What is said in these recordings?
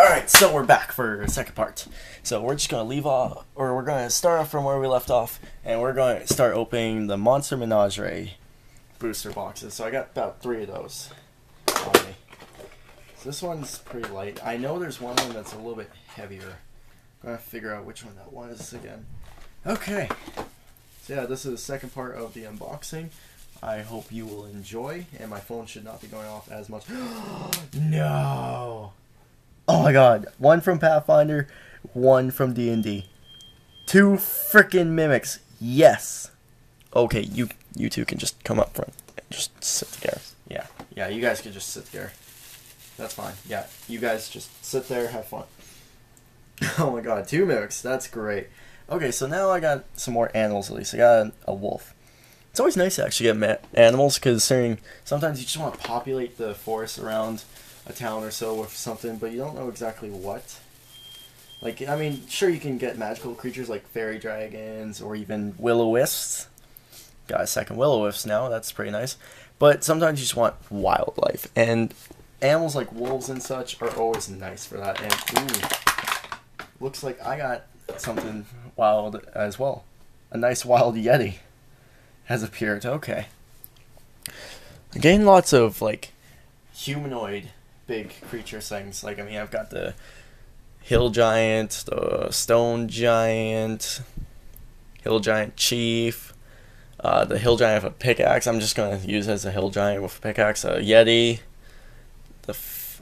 Alright, so we're back for the second part. So we're just going to leave off, or we're going to start off from where we left off, and we're going to start opening the Monster Menagerie booster boxes. So I got about 3 of those on me. So this one's pretty light. I know there's one of them that's a little bit heavier. I'm going to figure out which one that was again. Okay. So yeah, this is the second part of the unboxing. I hope you will enjoy, and my phone should not be going off as much. No! Oh my god, one from Pathfinder, one from D&D. 2 frickin' mimics. Yes. Okay, you two can just come up front and just sit together. Yeah, you guys can just sit together. That's fine. Yeah, you guys just sit there, have fun. Oh my god, 2 mimics. That's great. Okay, so now I got some more animals at least. I got a wolf. It's always nice to actually get animals, because sometimes you just want to populate the forest around a town or so with something, but you don't know exactly what. Like, I mean, sure, you can get magical creatures like fairy dragons or even will-o-wisps. Got a second will-o-wisp now, that's pretty nice. But sometimes you just want wildlife, and animals like wolves and such are always nice for that. And, ooh, looks like I got something wild as well. A nice wild yeti has appeared. Okay. I'm getting lots of, like, humanoid big creature things. Like, I mean, I've got the hill giant, the stone giant, hill giant chief, the hill giant with a pickaxe. I'm just going to use it as a hill giant with a pickaxe, a yeti.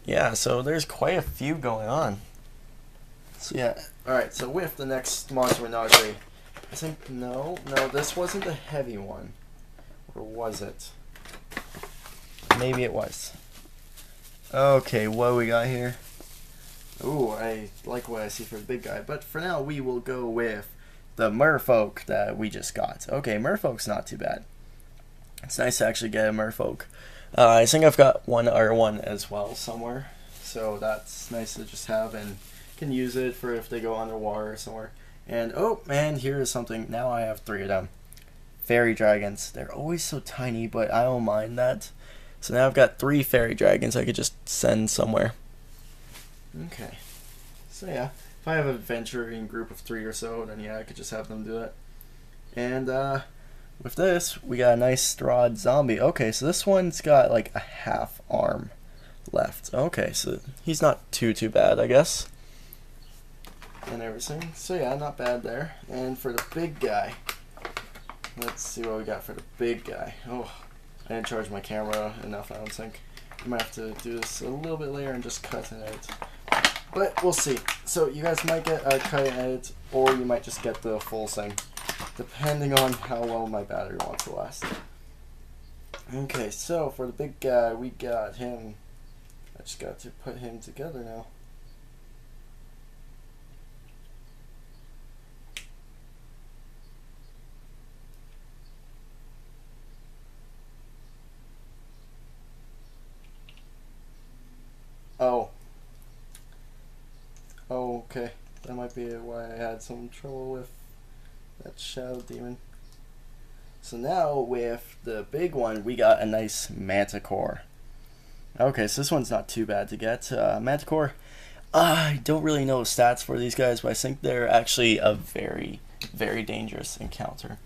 Yeah, so there's quite a few going on. So, yeah. Alright, so with the next Monster Menagerie, I think, no, this wasn't the heavy one. Or was it? Maybe it was. Okay, what we got here? Ooh, I like what I see for the big guy. But for now, we will go with the merfolk that we just got. Okay, merfolk's not too bad. It's nice to actually get a merfolk. I think I've got one R1 as well somewhere. So that's nice to just have, and can use it for if they go underwater somewhere. And, oh man, here is something. Now I have 3 of them. Fairy dragons. They're always so tiny, but I don't mind that. So now I've got 3 fairy dragons I could just send somewhere. Okay. So yeah, if I have an adventuring group of 3 or so, then yeah, I could just have them do it. And with this, we got a nice straw zombie. Okay, so this one's got like a half arm left. Okay, so he's not too bad, I guess. And everything. So yeah, not bad there. And for the big guy, let's see what we got for the big guy. Oh, I didn't charge my camera enough, I don't think. I might have to do this a little bit later and just cut and edit. But we'll see. So you guys might get a cut and edit, or you might just get the full thing, depending on how well my battery wants to last. Okay, so for the big guy, we got him. I just got to put him together now. Oh, okay. That might be why I had some trouble with that shadow demon. So now with the big one, we got a nice manticore. Okay, so this one's not too bad to get. Manticore, I don't really know stats for these guys, but I think they're actually a very, very dangerous encounter.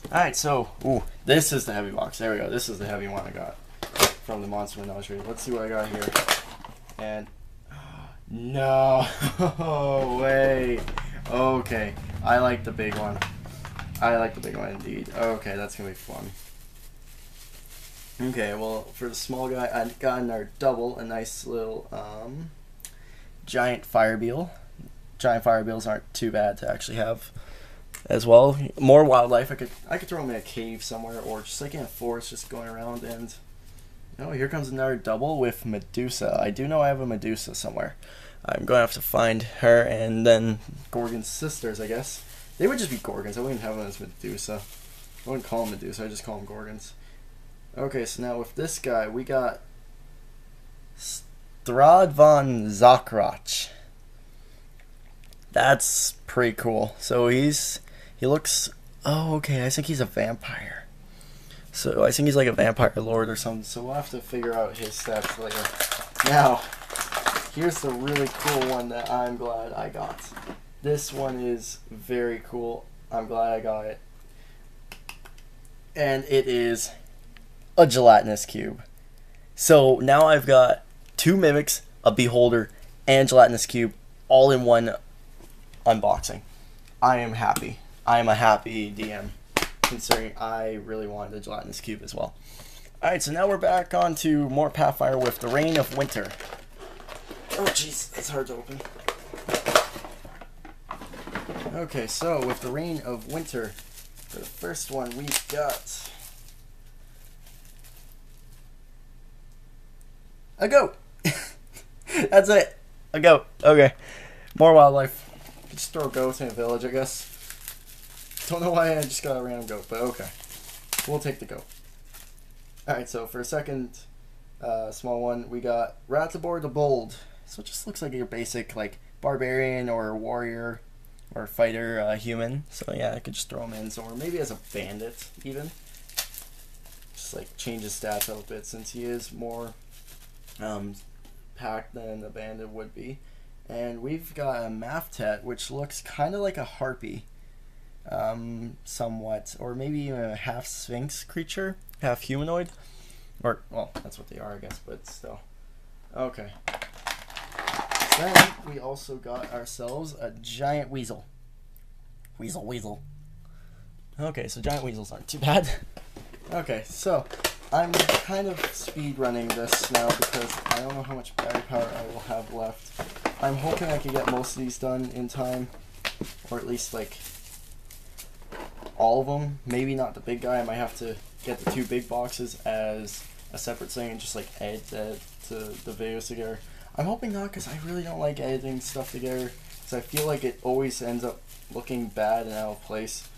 Alright, so, ooh, this is the heavy box. There we go. This is the heavy one I got from the Monster Menagerie. Let's see what I got here. And no way. Okay, I like the big one. I like the big one indeed. Okay, that's gonna be fun. Okay, well, for the small guy, I got another double, a nice little giant fire beetle. Giant fire beetles aren't too bad to actually have as well. More wildlife. I could throw them in a cave somewhere, or just like in a forest, just going around. And oh, here comes another double with Medusa. I do know I have a Medusa somewhere. I'm going to have to find her, and then Gorgon's sisters, I guess. They would just be Gorgons. I wouldn't have them as Medusa. I wouldn't call them Medusa, I just call them Gorgons. Okay, so now with this guy, we got Strahd von Zakroch. That's pretty cool. So he looks, oh, okay, I think he's a vampire. So I think he's like a vampire lord or something. So we'll have to figure out his stats later. Now, here's the really cool one that I'm glad I got. This one is very cool. I'm glad I got it. And it is a gelatinous cube. So now I've got 2 mimics, a beholder, and gelatinous cube all in one unboxing. I am happy. I am a happy DM, considering I really wanted a gelatinous cube as well. Alright, so now we're back on to more Pathfinder with the Reign of Winter. Oh jeez, that's hard to open. Okay, so with the Reign of Winter, for the first one we've got a goat. That's it. A goat. Okay. More wildlife. Just throw goats in a village, I guess. Don't know why I just got a random goat, but okay. We'll take the goat. Alright, so for a second small one, we got Ratibor the Bold. So it just looks like your basic like barbarian or warrior or fighter human. So yeah, I could just throw him in somewhere. Maybe as a bandit even. Just like change his stats out a bit since he is more packed than a bandit would be. And we've got a Maftet, which looks kind of like a harpy. Somewhat. Or maybe even a half sphinx creature. Half humanoid. Or, well, that's what they are, I guess, but still. Okay. Then we also got ourselves a giant weasel. Weasel. Okay, so giant weasels aren't too bad. Okay, so I'm kind of speed running this now because I don't know how much battery power I will have left. I'm hoping I can get most of these done in time, or at least like all of them. Maybe not the big guy. I might have to get the 2 big boxes as a separate thing and just like add that to the videos together. I'm hoping not, because I really don't like editing stuff together, because I feel like it always ends up looking bad and out of place.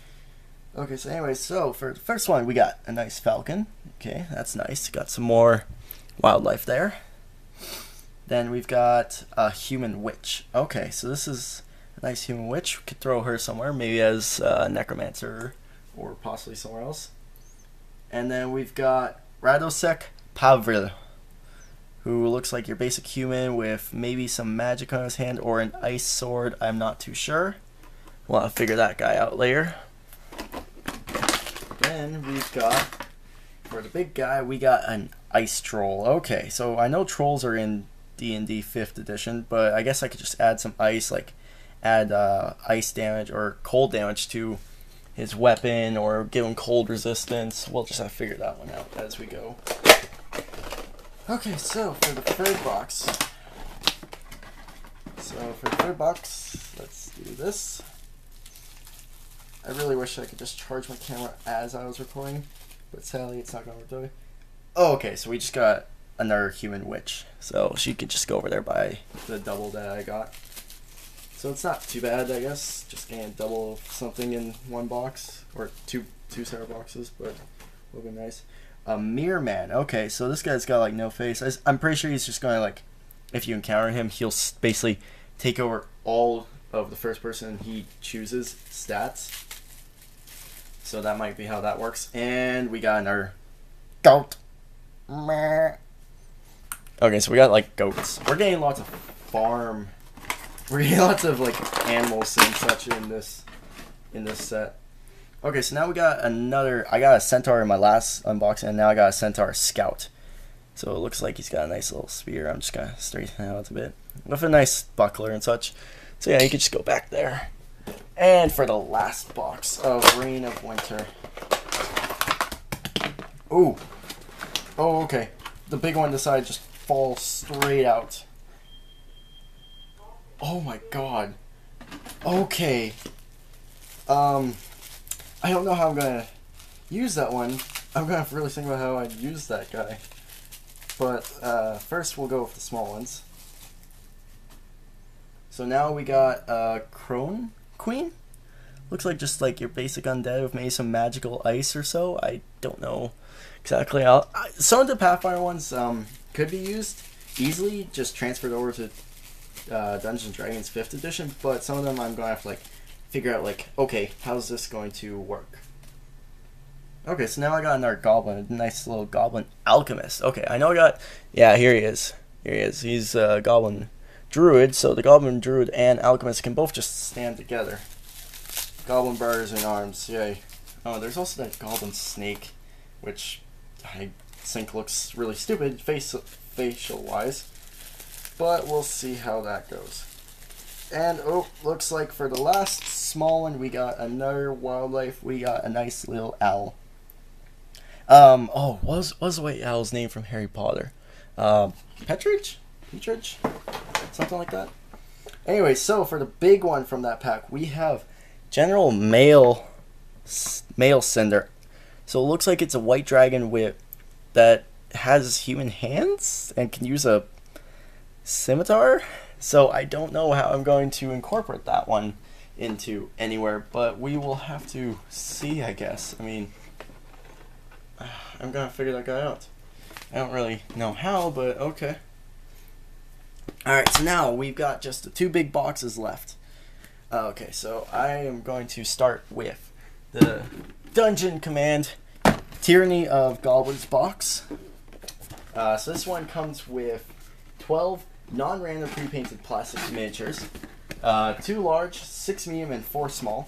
Okay, so anyway, so for the first one we got a nice falcon. Okay, that's nice. Got some more wildlife there. Then we've got a human witch. Okay, so this is a nice human witch. We could throw her somewhere, maybe as a necromancer or possibly somewhere else. And then we've got Radosek Pavril, who looks like your basic human with maybe some magic on his hand or an ice sword. I'm not too sure. We'll have to figure that guy out later. Then we've got, for the big guy, we got an ice troll. Okay, so I know trolls are in D&D 5th edition, but I guess I could just add some ice, like add ice damage or cold damage to his weapon or give him cold resistance. We'll just have to figure that one out as we go. Okay, so for the third box. Let's do this. I really wish I could just charge my camera as I was recording, but sadly it's not going to work that way. Oh, okay, so we just got another human witch. So she could just go over there by the double that I got. So it's not too bad, I guess. Just getting double something in one box, or two separate boxes, but will be nice. A Mirror Man. Okay, so this guy's got like no face. I'm pretty sure he's just gonna like, if you encounter him, he'll basically take over all of the first person he chooses stats. So that might be how that works. And we got another goat. Okay, so we got like goats. We're getting lots of farm. We're getting lots of like animals and such in this set. Okay, so now we got another. I got a centaur in my last unboxing, and now I got a centaur scout. So it looks like he's got a nice little spear. I'm just gonna straighten it out a bit with a nice buckler and such. So yeah, you could just go back there. And for the last box of Reign of Winter. Ooh. Oh, okay. The big one decided to just fall straight out. Oh my god. Okay. I don't know how I'm gonna use that one. I'm gonna have to really think about how I'd use that guy. But first we'll go with the small ones. So now we got Crone Queen. Looks like just like your basic undead with maybe some magical ice or so. I don't know exactly how. Some of the Pathfinder ones could be used easily, just transferred over to Dungeons & Dragons 5th edition, but some of them I'm going to have to like figure out like, okay, how's this going to work? Okay, so now I got another goblin, a nice little goblin alchemist. Okay, I know I got, yeah, here he is. Here he is. He's a goblin Druid, so the Goblin Druid and Alchemist can both just stand together. Goblin Brothers in arms, yay. Oh, there's also that Goblin Snake, which I think looks really stupid facial-wise. But we'll see how that goes. And, oh, looks like for the last small one, we got another wildlife. We got a nice little owl. What was the white owl's name from Harry Potter? Petridge? Something like that. Anyway, so for the big one from that pack, we have General Mail Sender. So it looks like it's a white dragon that has human hands and can use a scimitar. So I don't know how I'm going to incorporate that one into anywhere, but we will have to see, I guess. I mean, I'm gonna figure that guy out. I don't really know how, but okay. Alright, so now we've got just the 2 big boxes left. Okay, so I am going to start with the Dungeon Command Tyranny of Goblins box. So this one comes with 12 non-random pre-painted plastic miniatures. 2 large, 6 medium, and 4 small.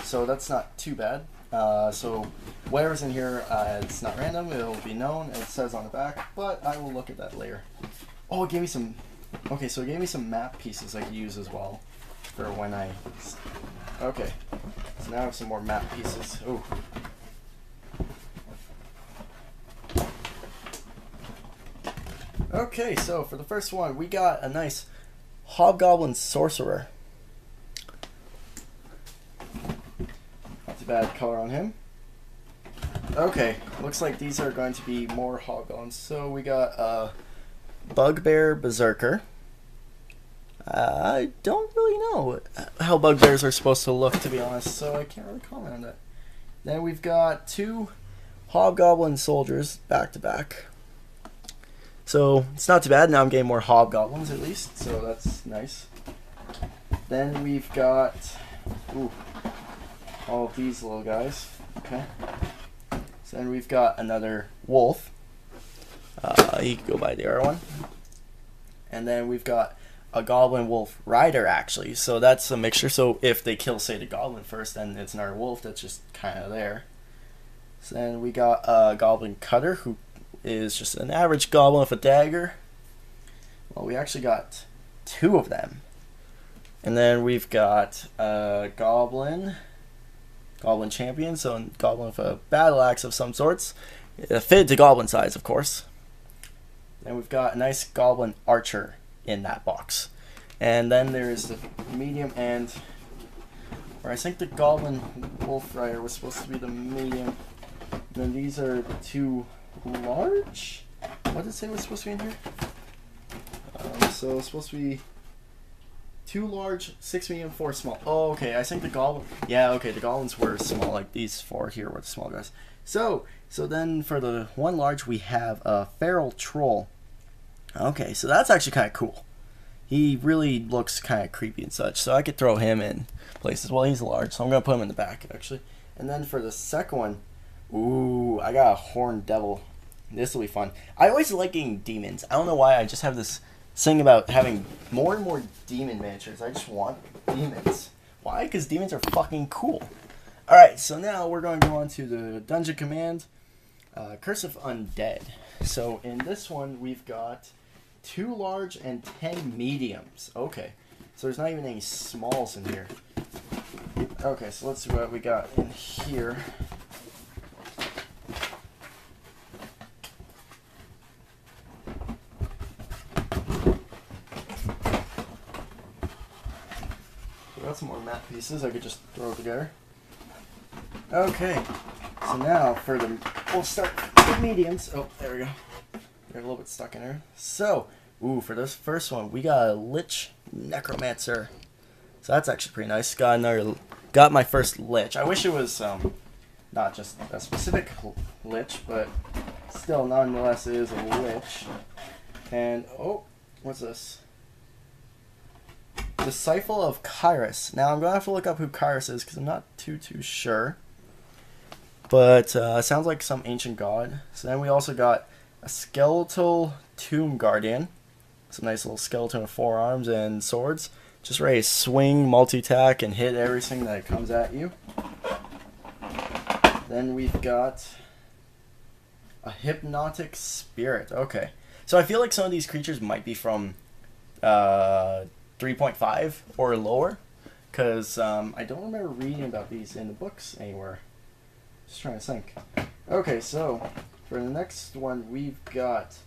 So that's not too bad. So whatever's in here, it's not random, it'll be known, it says on the back, but I will look at that later. Oh, it gave me some... Okay, so it gave me some map pieces I could use as well for when I... Okay, so now I have some more map pieces. Ooh. Okay, so for the first one, we got a nice Hobgoblin Sorcerer. Not too bad color on him. Okay, looks like these are going to be more Hobgoblins. So we got Bugbear Berserker. I don't really know how bugbears are supposed to look, to be honest, so I can't really comment on that. Then we've got 2 Hobgoblin Soldiers back to back. So it's not too bad. Now I'm getting more Hobgoblins at least, so that's nice. Then we've got all of these little guys. Okay. So then we've got another Wolf. You can go by the other one. And then we've got a Goblin Wolf Rider, actually. So that's a mixture. So if they kill, say, the Goblin first, then it's another Wolf that's just kind of there. So then we got a Goblin Cutter, who is just an average Goblin with a dagger. Well, we actually got 2 of them. And then we've got a Goblin Champion, so a Goblin with a battle axe of some sorts. Fitted to Goblin size, of course. Then we've got a nice Goblin Archer in that box. And then there's the medium end, where I think the Goblin Wolf Rider was supposed to be the medium. And then these are the 2 large? What did it say was supposed to be in here? So it's supposed to be 2 large, 6 medium, 4 small. Oh, okay. I think the Goblin... Yeah, okay. The Goblins were small. Like these 4 here were the small guys. So then for the 1 large, we have a Feral Troll. Okay, so that's actually kind of cool. He really looks kind of creepy and such. So I could throw him in places. Well, he's large, so I'm going to put him in the back, actually. And then for the second one, ooh, I got a Horned Devil. This will be fun. I always like getting demons. I don't know why. I just have this thing about having more and more demon miniatures. I just want demons. Why? Because demons are fucking cool. Alright, so now we're going to go on to the Dungeon Command Curse of Undead. So in this one, we've got 2 large and 10 mediums. Okay, so there's not even any smalls in here. Okay, so let's see what we got in here. We got some more map pieces I could just throw together. Okay, so now for the... We'll start with mediums. Oh, there we go. They're a little bit stuck in there. So, for this first one, we got a Lich Necromancer. So that's actually pretty nice. Got my first Lich. I wish it was not just a specific Lich, but still, nonetheless, it is a Lich. And, what's this? Disciple of Kyrus. Now, I'm going to have to look up who Kyrus is, because I'm not too sure. But it sounds like some ancient god. So then we also got a Skeletal Tomb Guardian. Some nice little skeleton with 4 arms and swords. Just ready to swing, multi-attack, and hit everything that comes at you. Then we've got a hypnotic spirit. Okay. So I feel like some of these creatures might be from 3.5 or lower. Because I don't remember reading about these in the books anywhere. Just trying to think. Okay, so for the next one, we've got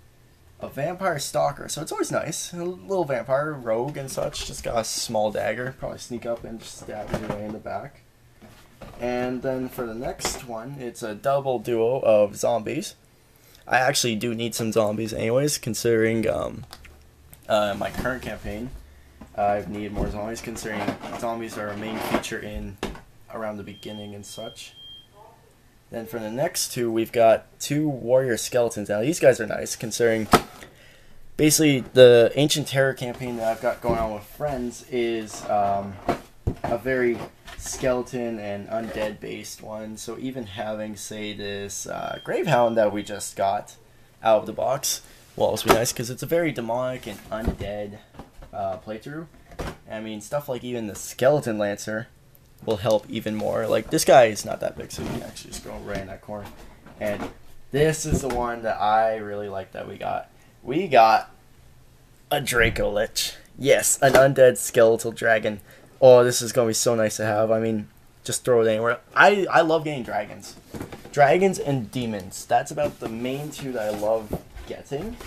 a vampire stalker. So it's always nice. A little vampire, rogue and such. Just got a small dagger. Probably sneak up and just stab your way in the back. And then for the next one, it's a double duo of zombies. I actually do need some zombies anyways, considering my current campaign. I've needed more zombies, considering zombies are a main feature in around the beginning and such. Then for the next two, we've got 2 warrior skeletons. Now these guys are nice, considering basically the Ancient Terror campaign that I've got going on with friends is a very skeleton and undead based one. So even having, say, this Gravehound that we just got out of the box will also be nice, because it's a very demonic and undead playthrough. I mean, stuff like even the Skeleton Lancer will help even more. Like, this guy is not that big, so you can actually just go right in that corner. And this is the one that I really like that we got. We got a Draco Lich. Yes, an undead skeletal dragon. Oh, this is going to be so nice to have. I mean, just throw it anywhere. I love getting dragons. Dragons and demons. That's about the main 2 that I love getting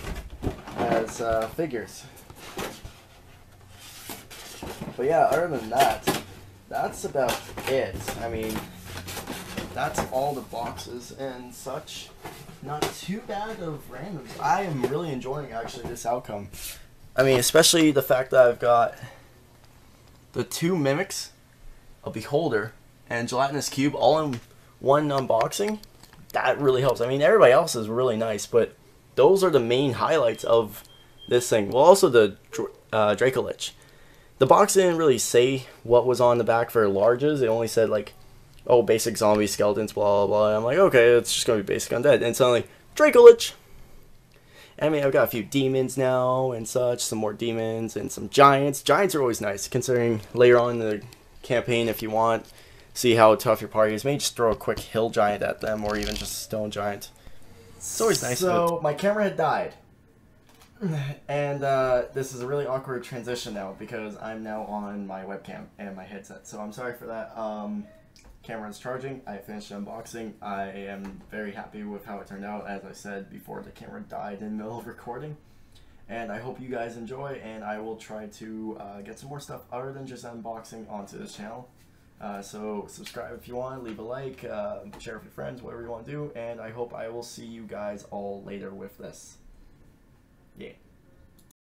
as figures. But yeah, other than that, that's about it. I mean, that's all the boxes and such. Not too bad of randoms. I am really enjoying actually this outcome. I mean, especially the fact that I've got the 2 mimics, a beholder, and gelatinous cube all in one unboxing. That really helps. I mean, everybody else is really nice, but those are the main highlights of this thing. Well, also the Draco Lich. The box didn't really say what was on the back for larges. It only said, like, oh, basic zombie skeletons, blah, blah, blah. I'm like, okay, it's just going to be basic undead. And suddenly, Draco Lich. I mean, I've got a few demons now and such. Some more demons and some giants. Giants are always nice, considering later on in the campaign, if you want, see how tough your party is. Maybe just throw a quick hill giant at them, or even just a stone giant. It's always nice. So, my camera had died. And this is a really awkward transition now, because I'm now on my webcam and my headset. So I'm sorry for that. Camera is charging. I finished the unboxing. I am very happy with how it turned out. As I said before, the camera died in the middle of recording. And I hope you guys enjoy, and I will try to get some more stuff other than just unboxing onto this channel. So subscribe if you want, leave a like, share with your friends, whatever you want to do, and I hope I will see you guys all later with this. Yeah.